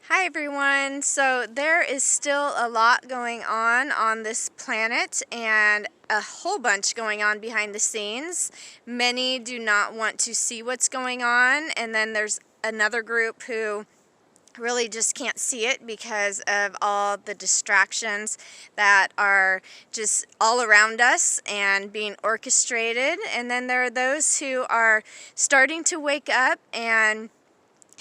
Hi everyone. So there is still a lot going on this planet and a whole bunch going on behind the scenes. Many do not want to see what's going on, and then there's another group who really just can't see it because of all the distractions that are just all around us and being orchestrated. And then there are those who are starting to wake up and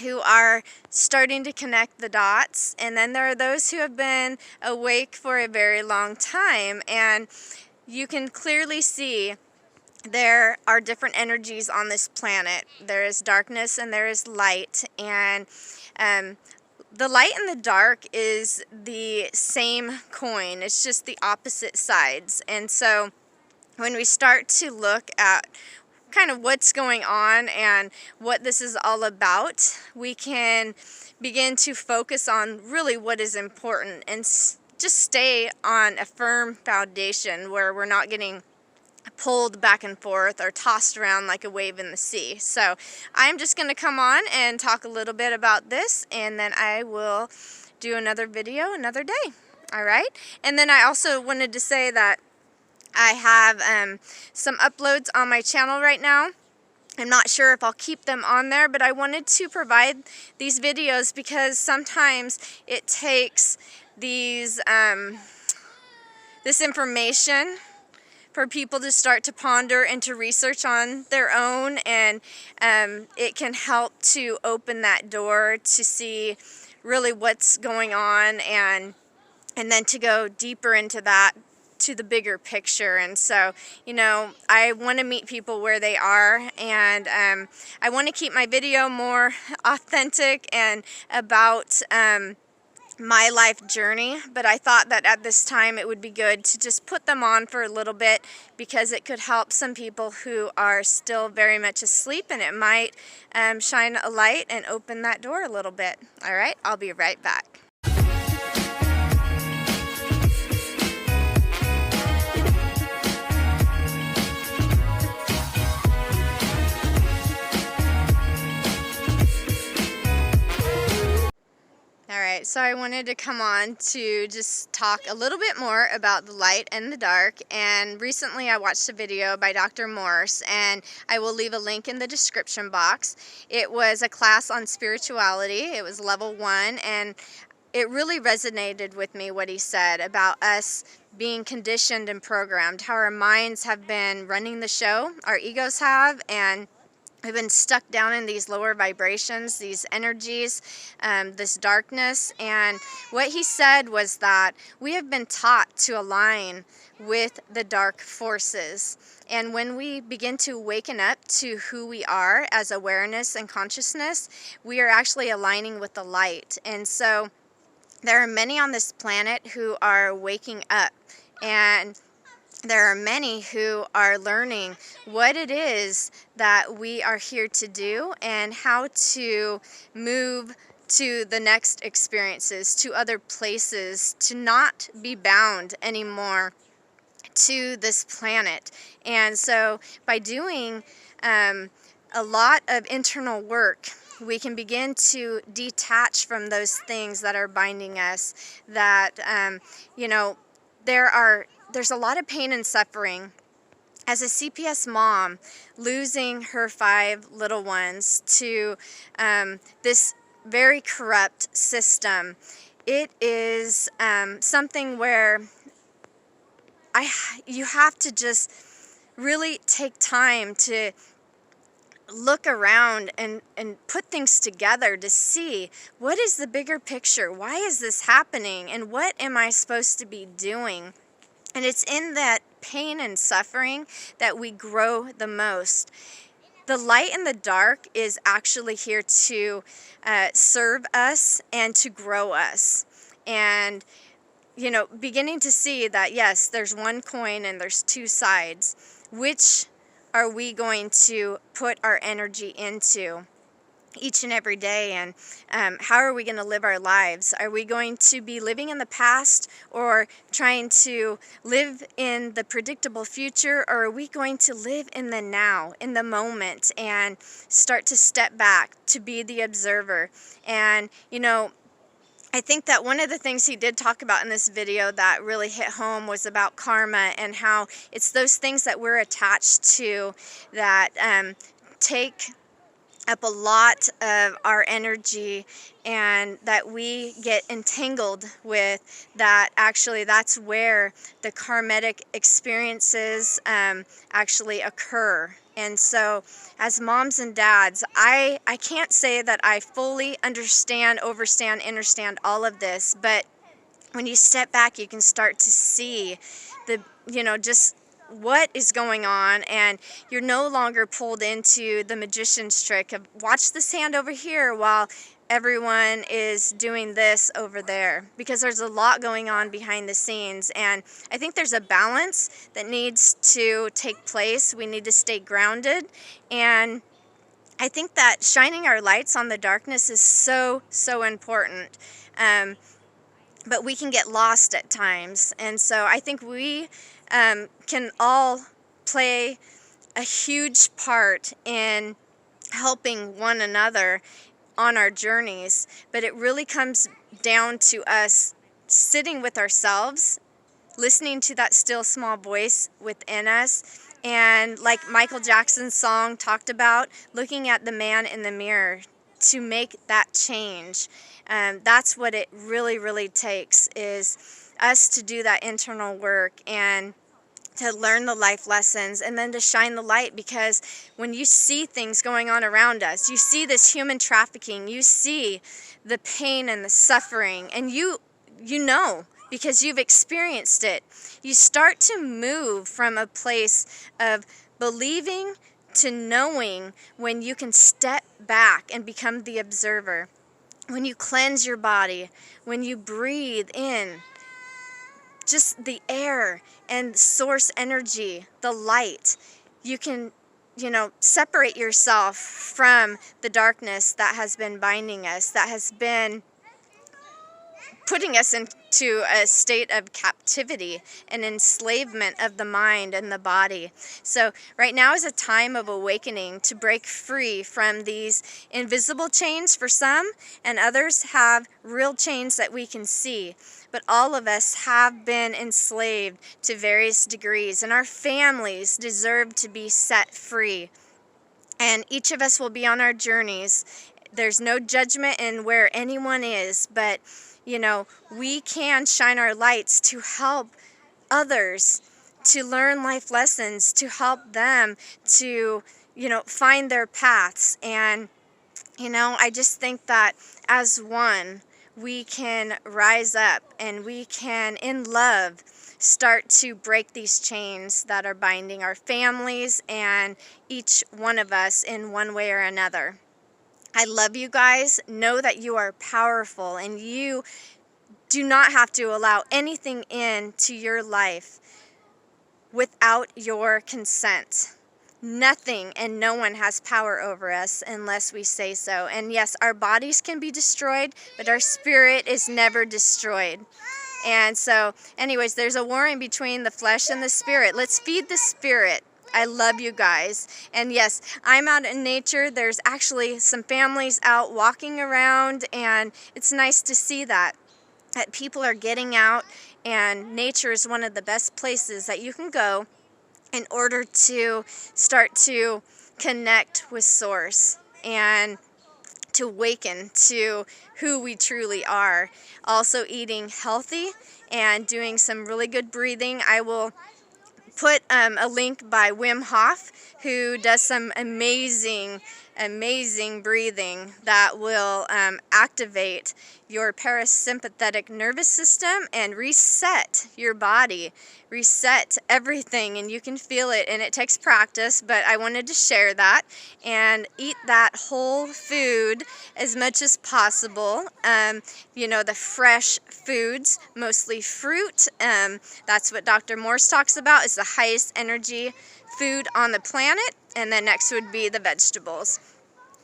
who are starting to connect the dots, and then there are those who have been awake for a very long time, and you can clearly see there are different energies on this planet. There is darkness and there is light, and the light and the dark is the same coin. It's just the opposite sides. And so when we start to look at kind of what's going on and what this is all about, we can begin to focus on really what is important and just stay on a firm foundation where we're not getting pulled back and forth or tossed around like a wave in the sea. So I'm just going to come on and talk a little bit about this, and then I will do another video another day. All right? And then I also wanted to say that I have some uploads on my channel right now. I'm not sure if I'll keep them on there, but I wanted to provide these videos because sometimes it takes these this information for people to start to ponder and to research on their own, and it can help to open that door to see really what's going on, and then to go deeper into that, to the bigger picture. And so, I want to meet people where they are, and I want to keep my video more authentic and about my life journey, but I thought that at this time it would be good to just put them on for a little bit because it could help some people who are still very much asleep, and it might shine a light and open that door a little bit. All right, I'll be right back. Alright, so I wanted to come on to just talk a little bit more about the light and the dark, and recently I watched a video by Dr. Morse, and I will leave a link in the description box. It was a class on spirituality. It was level 1, and it really resonated with me what he said about us being conditioned and programmed, how our minds have been running the show, our egos have, and we've been stuck down in these lower vibrations, these energies, this darkness. And what he said was that we have been taught to align with the dark forces. And when we begin to waken up to who we are as awareness and consciousness, we are actually aligning with the light. And so there are many on this planet who are waking up, and there are many who are learning what it is that we are here to do and how to move to the next experiences, to other places, to not be bound anymore to this planet. And so by doing a lot of internal work, we can begin to detach from those things that are binding us, that, there's a lot of pain and suffering. As a CPS mom, losing her 5 little ones to this very corrupt system, it is something where you have to just really take time to look around and put things together to see what is the bigger picture, why is this happening, and what am I supposed to be doing. And it's in that pain and suffering that we grow the most. The light and the dark is actually here to serve us and to grow us. And, beginning to see that, yes, there's one coin and there's 2 sides. Which are we going to put our energy into each and every day, and how are we going to live our lives? Are we going to be living in the past or trying to live in the predictable future, or are we going to live in the now, in the moment, and start to step back to be the observer? And I think that one of the things he did talk about in this video that really hit home was about karma, and how it's those things that we're attached to that take up a lot of our energy, and that we get entangled with, that actually that's where the karmatic experiences actually occur. And so as moms and dads, I can't say that I fully understand, understand all of this, but when you step back, you can start to see the, just what is going on, and you're no longer pulled into the magician's trick of watch this hand over here while everyone is doing this over there, because there's a lot going on behind the scenes. And I think there's a balance that needs to take place. We need to stay grounded, and I think that shining our lights on the darkness is so important. But we can get lost at times. And so I think we can all play a huge part in helping one another on our journeys. But it really comes down to us sitting with ourselves, listening to that still small voice within us, and like Michael Jackson's song talked about, looking at the man in the mirror to make that change. That's what it really takes, is us to do that internal work and to learn the life lessons, and then to shine the light. Because when you see things going on around us, you see this human trafficking, you see the pain and the suffering, and you know, because you've experienced it, you start to move from a place of believing to knowing, when you can step back and become the observer. When you cleanse your body, when you breathe in just the air and source energy, the light, you can, separate yourself from the darkness that has been binding us, that has been putting us into a state of captivity and enslavement of the mind and the body. So right now is a time of awakening to break free from these invisible chains for some, and others have real chains that we can see. But all of us have been enslaved to various degrees, and our families deserve to be set free. And each of us will be on our journeys. There's no judgment in where anyone is, but we can shine our lights to help others to learn life lessons, to help them to, find their paths. And, I just think that as one, we can rise up, and we can, in love, start to break these chains that are binding our families and each one of us in one way or another. I love you guys. Know that you are powerful, and you do not have to allow anything into your life without your consent. Nothing and no one has power over us unless we say so. And yes, our bodies can be destroyed, but our spirit is never destroyed. And so, anyways, there's a war in between the flesh and the spirit. Let's feed the spirit. I love you guys. And yes, I'm out in nature. There's actually some families out walking around, and it's nice to see that people are getting out, and nature is one of the best places that you can go in order to start to connect with Source and to awaken to who we truly are. Also eating healthy and doing some really good breathing. I will put a link by Wim Hof, who does some amazing breathing that will activate your parasympathetic nervous system and reset your body, reset everything, and you can feel it, and it takes practice, but I wanted to share that. And eat that whole food as much as possible. The fresh foods, mostly fruit. That's what Dr. Morse talks about, is the highest energy food on the planet, and then next would be the vegetables.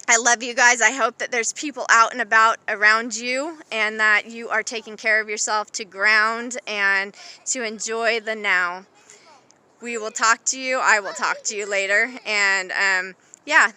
I love you guys. I hope that there's people out and about around you, and that you are taking care of yourself to ground and to enjoy the now. We will talk to you. I will talk to you later. And yeah,